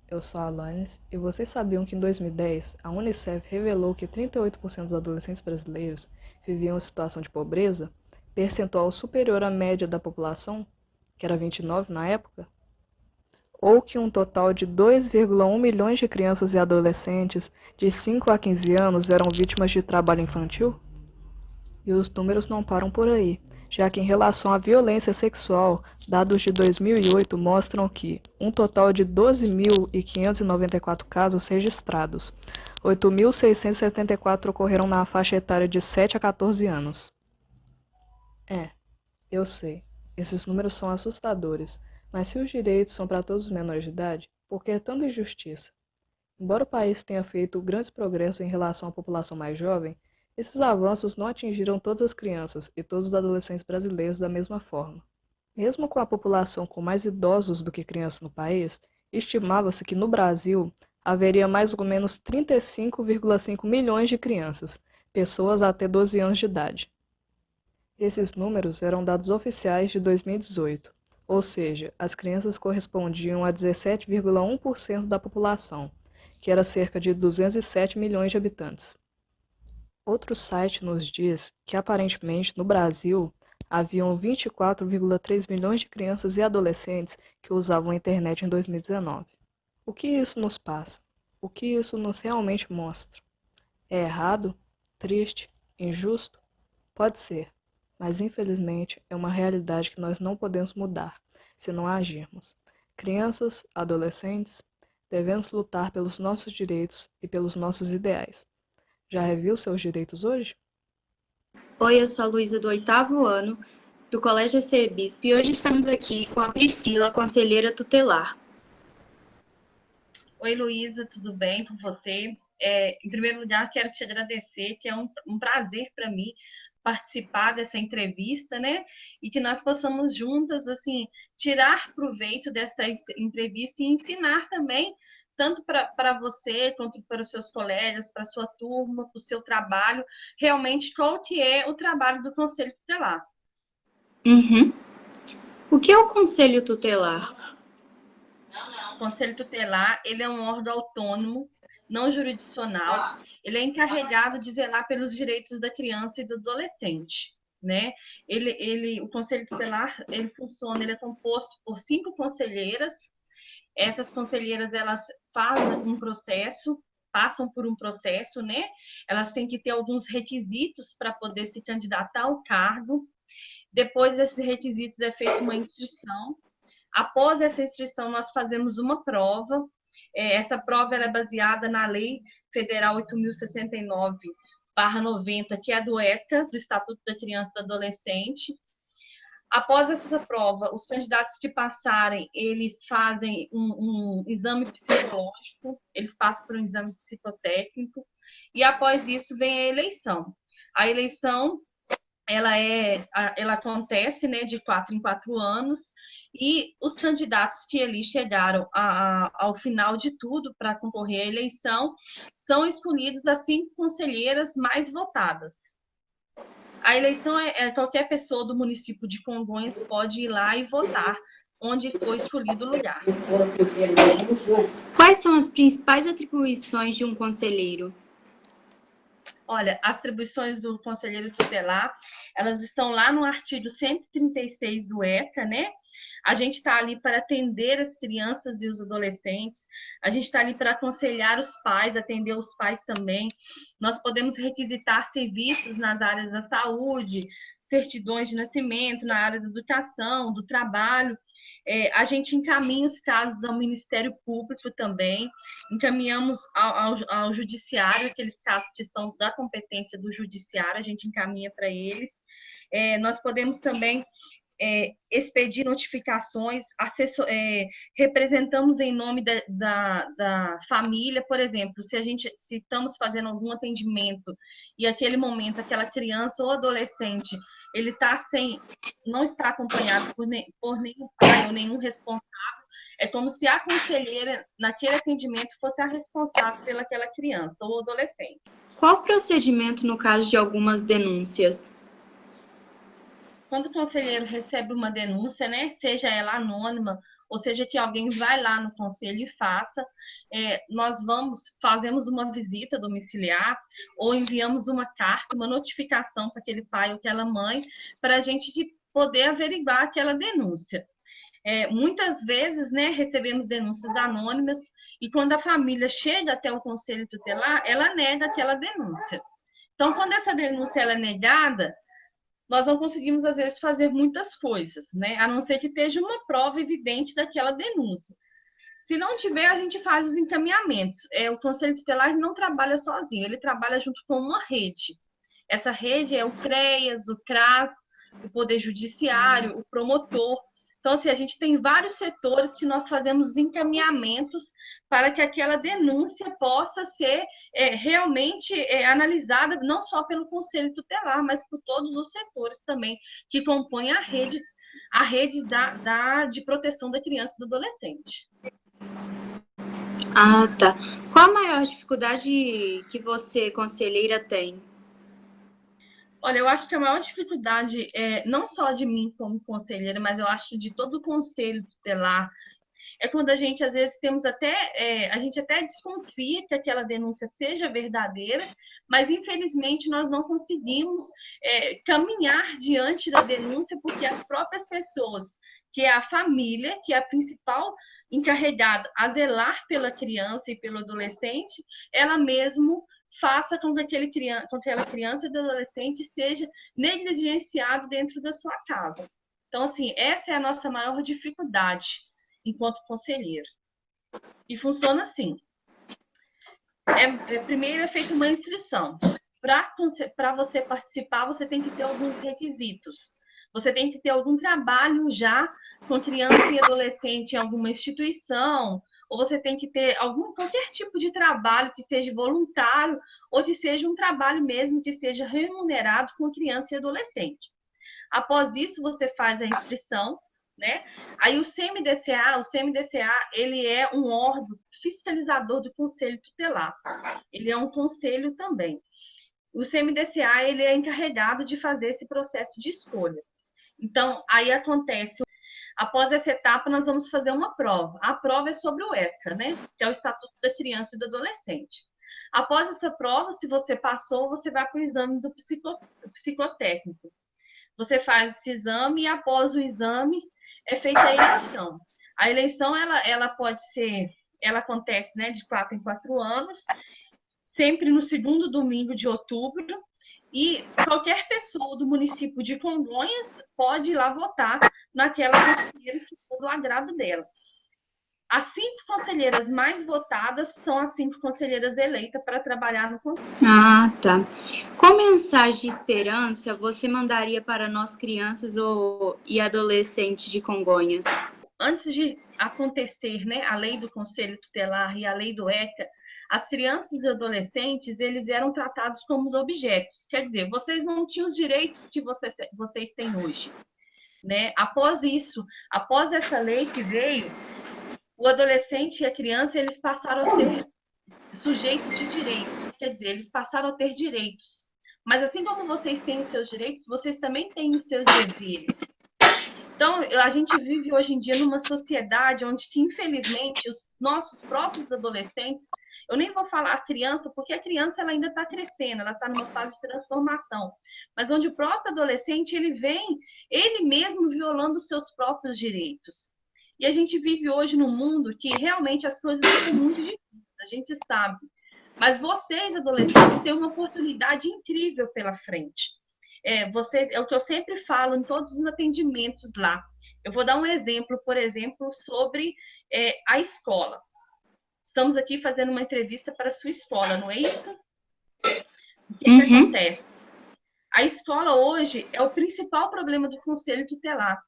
eu sou a Alanis, e vocês sabiam que em 2010 a Unicef revelou que 38% dos adolescentes brasileiros viviam em situação de pobreza, percentual superior à média da população, que era 29 na época? Ou que um total de 2,1 milhões de crianças e adolescentes de 5 a 15 anos eram vítimas de trabalho infantil? E os números não param por aí, já que em relação à violência sexual, dados de 2008 mostram que um total de 12.594 casos registrados, 8.674 ocorreram na faixa etária de 7 a 14 anos. É, eu sei, esses números são assustadores, mas se os direitos são para todos os menores de idade, por que tanta injustiça? Embora o país tenha feito grandes progressos em relação à população mais jovem, esses avanços não atingiram todas as crianças e todos os adolescentes brasileiros da mesma forma. Mesmo com a população com mais idosos do que crianças no país, estimava-se que no Brasil haveria mais ou menos 35,5 milhões de crianças, pessoas até 12 anos de idade. Esses números eram dados oficiais de 2018, ou seja, as crianças correspondiam a 17,1% da população, que era cerca de 207 milhões de habitantes. Outro site nos diz que aparentemente no Brasil haviam 24,3 milhões de crianças e adolescentes que usavam a internet em 2019. O que isso nos passa? O que isso nos realmente mostra? É errado? Triste? Injusto? Pode ser, mas infelizmente é uma realidade que nós não podemos mudar se não agirmos. Crianças, adolescentes, devemos lutar pelos nossos direitos e pelos nossos ideais. Já reviu seus direitos hoje? Oi, eu sou a Luísa do 8º ano do Colégio ECBispo e hoje estamos aqui com a Priscila, conselheira tutelar. Oi, Luísa, tudo bem com você? Em primeiro lugar, quero te agradecer, que é um prazer para mim participar dessa entrevista, né? E que nós possamos juntas, assim, tirar proveito dessa entrevista e ensinar também, tanto para você, quanto para os seus colegas, para a sua turma, para o seu trabalho, realmente qual que é o trabalho do Conselho Tutelar. Uhum. O que é o Conselho Tutelar? O Conselho Tutelar, ele é um órgão autônomo, não jurisdicional, ele é encarregado de zelar pelos direitos da criança e do adolescente, né? O Conselho Tutelar, ele funciona, ele é composto por 5 conselheiras. Essas conselheiras, elas fazem um processo, passam por um processo, né? Elas têm que ter alguns requisitos para poder se candidatar ao cargo. Depois desses requisitos é feita uma inscrição. Após essa inscrição, nós fazemos uma prova. Essa prova é baseada na Lei Federal 8.069/90, que é do ECA, do Estatuto da Criança e do Adolescente. Após essa prova, os candidatos que passarem, eles fazem um exame psicológico, eles passam por um exame psicotécnico, e após isso vem a eleição. A eleição ela acontece, né, de 4 em 4 anos, e os candidatos que ali chegaram ao final de tudo para concorrer à eleição são escolhidos as 5 conselheiras mais votadas. A eleição qualquer pessoa do município de Congonhas pode ir lá e votar onde foi escolhido o lugar. Quais são as principais atribuições de um conselheiro? Olha, as atribuições do conselheiro tutelar, elas estão lá no artigo 136 do ECA, né? A gente está ali para atender as crianças e os adolescentes, a gente está ali para aconselhar os pais, atender os pais também. Nós podemos requisitar serviços nas áreas da saúde, certidões de nascimento, na área da educação, do trabalho. A gente encaminha os casos ao Ministério Público também, encaminhamos ao Judiciário, aqueles casos que são da competência do Judiciário, a gente encaminha para eles. Nós podemos também expedir notificações, representamos em nome da família, por exemplo, se estamos fazendo algum atendimento e aquele momento, aquela criança ou adolescente, ele não está acompanhado por nenhum pai ou nenhum responsável, é como se a conselheira, naquele atendimento, fosse a responsável pelaquela criança ou adolescente. Qual o procedimento no caso de algumas denúncias? Quando o conselheiro recebe uma denúncia, né, seja ela anônima ou seja, que alguém vai lá no conselho e faça. Nós fazemos uma visita domiciliar ou enviamos uma carta, uma notificação para aquele pai ou aquela mãe, para a gente poder averiguar aquela denúncia. Muitas vezes, né, recebemos denúncias anônimas e quando a família chega até o conselho tutelar, ela nega aquela denúncia. Então, quando essa denúncia ela é negada, nós não conseguimos, às vezes, fazer muitas coisas, né? A não ser que esteja uma prova evidente daquela denúncia. Se não tiver, a gente faz os encaminhamentos. O Conselho Tutelar não trabalha sozinho, ele trabalha junto com uma rede. Essa rede é o CREAS, o CRAS, o Poder Judiciário, o promotor. Então, assim, a gente tem vários setores que nós fazemos encaminhamentos para que aquela denúncia possa ser realmente analisada não só pelo Conselho Tutelar, mas por todos os setores também que compõem a rede de proteção da criança e do adolescente. Ah, tá. Qual a maior dificuldade que você, conselheira, tem? Olha, eu acho que a maior dificuldade, não só de mim como conselheira, mas eu acho que de todo o conselho tutelar, é quando a gente, às vezes, a gente até desconfia que aquela denúncia seja verdadeira, mas, infelizmente, nós não conseguimos caminhar diante da denúncia, porque as próprias pessoas, que é a família, que é a principal encarregada a zelar pela criança e pelo adolescente, ela mesmo faça com que aquela criança e adolescente seja negligenciado dentro da sua casa. Então, assim, essa é a nossa maior dificuldade enquanto conselheiro. E funciona assim. Primeiro é feita uma inscrição. Para você participar, você tem que ter alguns requisitos. Você tem que ter algum trabalho já com criança e adolescente em alguma instituição, ou você tem que ter qualquer tipo de trabalho que seja voluntário, ou que seja um trabalho mesmo que seja remunerado com criança e adolescente. Após isso, você faz a inscrição, né? Aí o CMDCA, ele é um órgão fiscalizador do Conselho Tutelar. Ele é um conselho também. O CMDCA, ele é encarregado de fazer esse processo de escolha. Então, aí acontece, após essa etapa, nós vamos fazer uma prova. A prova é sobre o ECA, né? Que é o Estatuto da Criança e do Adolescente. Após essa prova, se você passou, você vai para o exame do psicotécnico. Você faz esse exame e após o exame é feita a eleição. A eleição, ela pode ser, ela acontece, né, de 4 em 4 anos, sempre no segundo domingo de outubro, e qualquer pessoa do município de Congonhas pode ir lá votar naquela conselheira que for do agrado dela. As 5 conselheiras mais votadas são as 5 conselheiras eleitas para trabalhar no conselho. Ah, tá. Qual mensagem de esperança você mandaria para nós crianças e adolescentes de Congonhas? Antes de acontecer, né, a lei do Conselho Tutelar e a lei do ECA, as crianças e adolescentes, eles eram tratados como objetos. Quer dizer, vocês não tinham os direitos que vocês têm hoje, né? Após isso, após essa lei que veio, o adolescente e a criança, eles passaram a ser sujeitos de direitos. Quer dizer, eles passaram a ter direitos. Mas assim como vocês têm os seus direitos, vocês também têm os seus deveres. Então, a gente vive hoje em dia numa sociedade onde, infelizmente, os nossos próprios adolescentes, eu nem vou falar a criança, porque a criança ela ainda está crescendo, ela está numa fase de transformação, mas onde o próprio adolescente, ele mesmo violando os seus próprios direitos. E a gente vive hoje num mundo que realmente as coisas são muito difíceis, a gente sabe. Mas vocês, adolescentes, têm uma oportunidade incrível pela frente. É o que eu sempre falo em todos os atendimentos lá. Eu vou dar um exemplo, por exemplo, sobre a escola. Estamos aqui fazendo uma entrevista para a sua escola, não é isso? O que acontece? A escola hoje é o principal problema do Conselho Tutelar,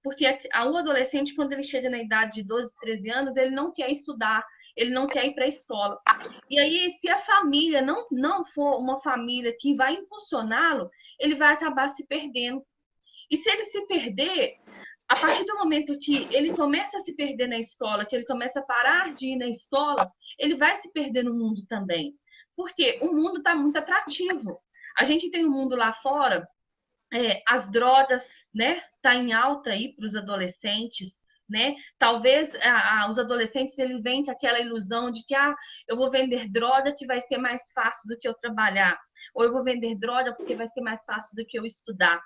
porque o adolescente, quando ele chega na idade de 12, 13 anos, ele não quer estudar, ele não quer ir para a escola. E aí, se a família não for uma família que vai impulsioná-lo, ele vai acabar se perdendo. E se ele se perder, a partir do momento que ele começa a se perder na escola, que ele começa a parar de ir na escola, ele vai se perder no mundo também. Porque o mundo está muito atrativo. A gente tem um mundo lá fora, as drogas, né? Tá em alta aí para os adolescentes, né? Talvez os adolescentes eles vêm com aquela ilusão de que eu vou vender droga que vai ser mais fácil do que eu trabalhar, ou eu vou vender droga porque vai ser mais fácil do que eu estudar.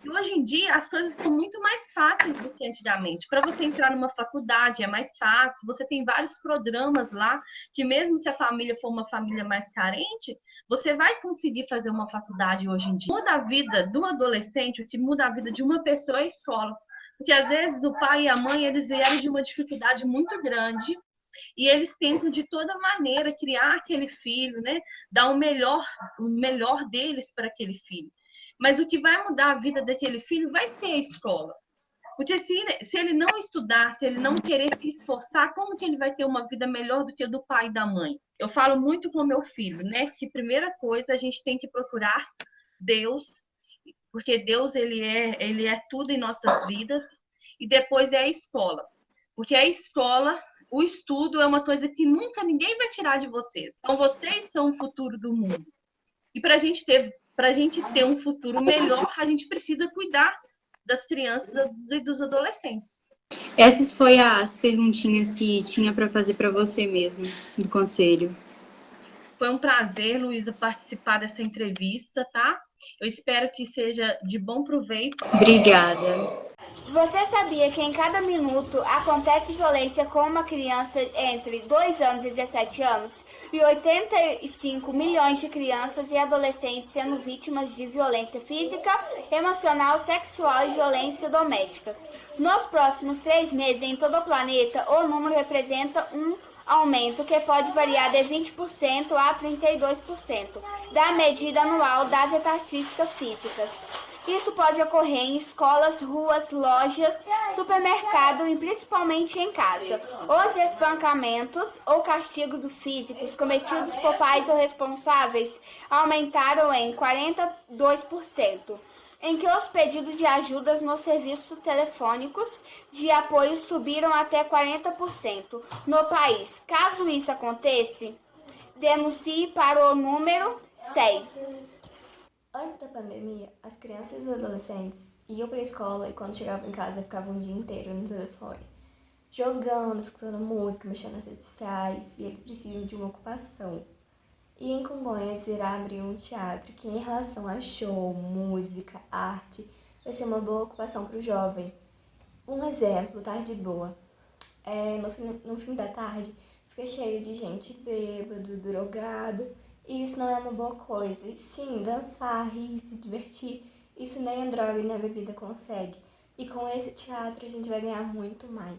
E hoje em dia as coisas são muito mais fáceis do que antigamente. Para você entrar numa faculdade é mais fácil, você tem vários programas lá que mesmo se a família for uma família mais carente, você vai conseguir fazer uma faculdade hoje em dia. Muda a vida do adolescente, o que muda a vida de uma pessoa é a escola. Porque às vezes o pai e a mãe, eles vieram de uma dificuldade muito grande e eles tentam de toda maneira criar aquele filho, né? Dar o melhor deles para aquele filho. Mas o que vai mudar a vida daquele filho vai ser a escola. Porque se ele não estudar, se ele não querer se esforçar, como que ele vai ter uma vida melhor do que a do pai e da mãe? Eu falo muito com o meu filho, né? Que primeira coisa a gente tem que procurar Deus, porque Deus ele é tudo em nossas vidas, e depois é a escola. Porque a escola, o estudo é uma coisa que nunca ninguém vai tirar de vocês. Então vocês são o futuro do mundo. E para a gente ter um futuro melhor, a gente precisa cuidar das crianças e dos adolescentes. Essas foram as perguntinhas que tinha para fazer para você mesmo, do conselho. Foi um prazer, Luísa, participar dessa entrevista, tá? Eu espero que seja de bom proveito. Obrigada. Você sabia que em cada minuto acontece violência com uma criança entre 2 anos e 17 anos? E 85 milhões de crianças e adolescentes sendo vítimas de violência física, emocional, sexual e violência domésticas. Nos próximos 3 meses, em todo o planeta, o número representa um aumento que pode variar de 20% a 32% da medida anual das estatísticas físicas. Isso pode ocorrer em escolas, ruas, lojas, supermercado e principalmente em casa. Os espancamentos ou castigos físicos cometidos por pais ou responsáveis aumentaram em 42%, em que os pedidos de ajudas nos serviços telefônicos de apoio subiram até 40% no país. Caso isso aconteça, denuncie para o número 100. Antes da pandemia, as crianças e os adolescentes iam para a escola e quando chegavam em casa ficavam o dia inteiro no telefone, jogando, escutando música, mexendo nas redes sociais, e eles precisam de uma ocupação. E em Congonhas irá abrir um teatro que, em relação a show, música, arte, vai ser uma boa ocupação para o jovem. Um exemplo, Tarde Boa. No fim da tarde fica cheio de gente bêbado, drogado, e isso não é uma boa coisa. E sim, dançar, rir, se divertir, isso nem a droga nem a bebida consegue. E com esse teatro a gente vai ganhar muito mais.